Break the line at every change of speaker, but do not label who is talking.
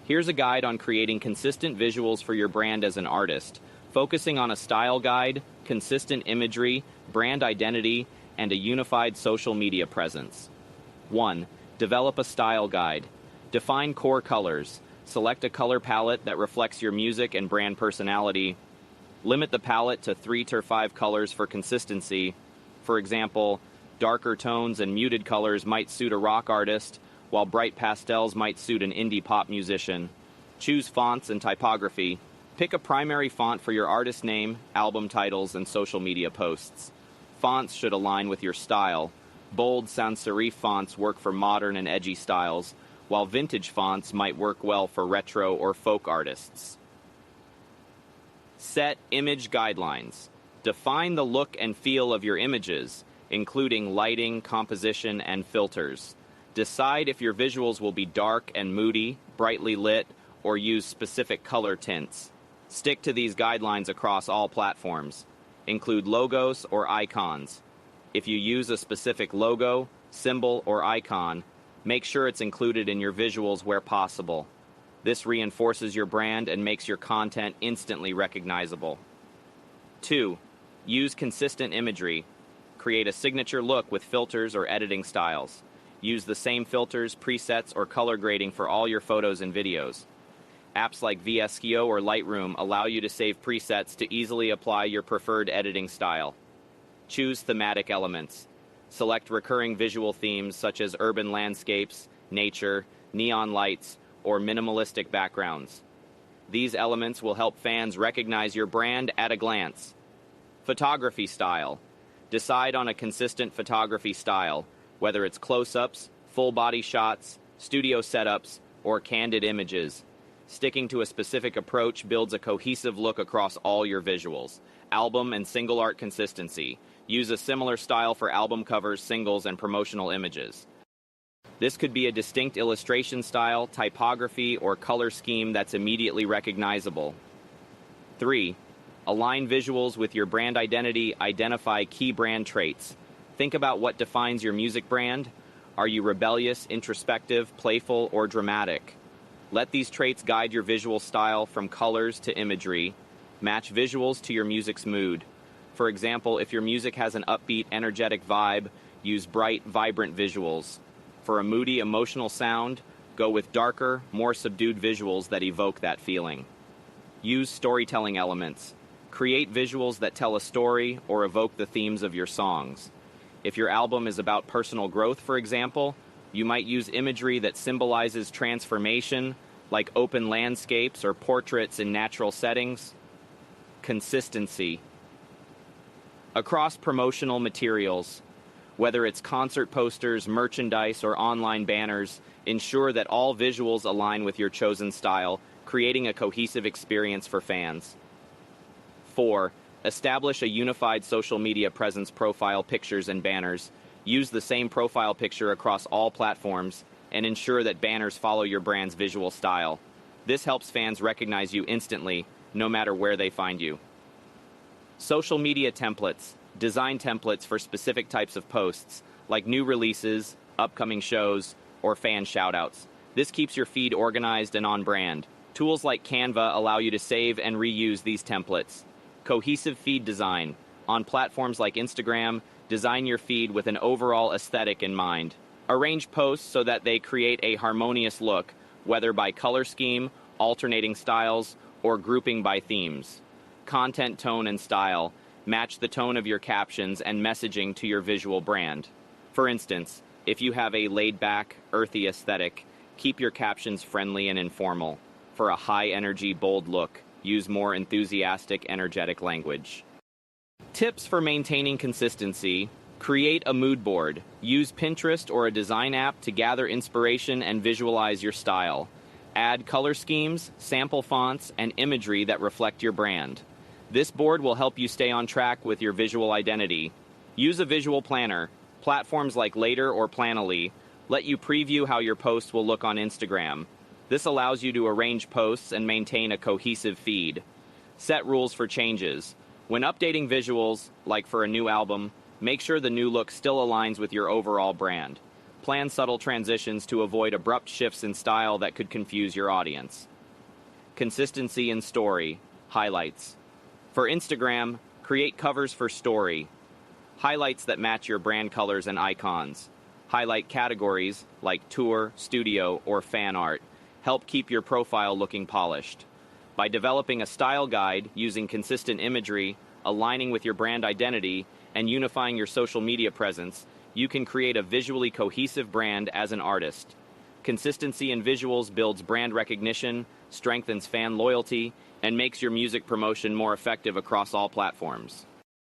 Here's a guide on creating consistent visuals for your brand as an artist, focusing on a style guide, consistent imagery, brand identity, and a unified social media presence. 1. Develop a style guide. Define core colors. Select a color palette that reflects your music and brand personality. Limit the palette to 3 to 5 colors for consistency. For example, darker tones and muted colors might suit a rock artist, while bright pastels might suit an indie pop musician. Choose fonts and typography. Pick a primary font for your artist name, album titles, and social media posts. Fonts should align with your style. Bold sans serif fonts work for modern and edgy styles, while vintage fonts might work well for retro or folk artists. Set image guidelines. Define the look and feel of your images, including lighting, composition, and filters. Decide if your visuals will be dark and moody, brightly lit, or use specific color tints. Stick to these guidelines across all platforms. Include logos or icons. If you use a specific logo, symbol, or icon, make sure it's included in your visuals where possible. This reinforces your brand and makes your content instantly recognizable. 2. Use consistent imagery. Create a signature look with filters or editing styles. Use the same filters, presets, or color grading for all your photos and videos. Apps like VSCO or Lightroom allow you to save presets to easily apply your preferred editing style. Choose thematic elements. Select recurring visual themes such as urban landscapes, nature, neon lights, or minimalistic backgrounds. These elements will help fans recognize your brand at a glance. Photography style. Decide on a consistent photography style, whether it's close-ups, full-body shots, studio setups, or candid images. Sticking to a specific approach builds a cohesive look across all your visuals. Album and single art consistency. Use a similar style for album covers, singles, and promotional images. This could be a distinct illustration style, typography, or color scheme that's immediately recognizable. 3. Align visuals with your brand identity. Identify key brand traits. Think about what defines your music brand. Are you rebellious, introspective, playful, or dramatic? Let these traits guide your visual style from colors to imagery. Match visuals to your music's mood. For example, if your music has an upbeat, energetic vibe, use bright, vibrant visuals. For a moody, emotional sound, go with darker, more subdued visuals that evoke that feeling. Use storytelling elements. Create visuals that tell a story or evoke the themes of your songs. If your album is about personal growth, for example, you might use imagery that symbolizes transformation, like open landscapes or portraits in natural settings. Consistency. Across promotional materials, whether it's concert posters, merchandise, or online banners, ensure that all visuals align with your chosen style, creating a cohesive experience for fans. 4. Establish a unified social media presence. Profile pictures and banners. Use the same profile picture across all platforms and ensure that banners follow your brand's visual style. This helps fans recognize you instantly, no matter where they find you. Social media templates. Design templates for specific types of posts, like new releases, upcoming shows, or fan shoutouts. This keeps your feed organized and on brand. Tools like Canva allow you to save and reuse these templates. Cohesive feed design. On platforms like Instagram, design your feed with an overall aesthetic in mind. Arrange posts so that they create a harmonious look, whether by color scheme, alternating styles, or grouping by themes. Content tone and style. Match the tone of your captions and messaging to your visual brand. For instance, if you have a laid-back, earthy aesthetic, keep your captions friendly and informal. For a high-energy, bold look, use more enthusiastic, energetic language. Tips for maintaining consistency. Create a mood board. Use Pinterest or a design app to gather inspiration and visualize your style. Add color schemes, sample fonts, and imagery that reflect your brand. This board will help you stay on track with your visual identity. Use a visual planner. Platforms like Later or Planoly let you preview how your posts will look on Instagram. This allows you to arrange posts and maintain a cohesive feed. Set rules for changes. When updating visuals, like for a new album, make sure the new look still aligns with your overall brand. Plan subtle transitions to avoid abrupt shifts in style that could confuse your audience. Consistency in story. Highlights. For Instagram, create covers for story. Highlights that match your brand colors and icons. Highlight categories like tour, studio, or fan art. Help keep your profile looking polished. By developing a style guide using consistent imagery, aligning with your brand identity, and unifying your social media presence, you can create a visually cohesive brand as an artist. Consistency in visuals builds brand recognition, strengthens fan loyalty, and makes your music promotion more effective across all platforms.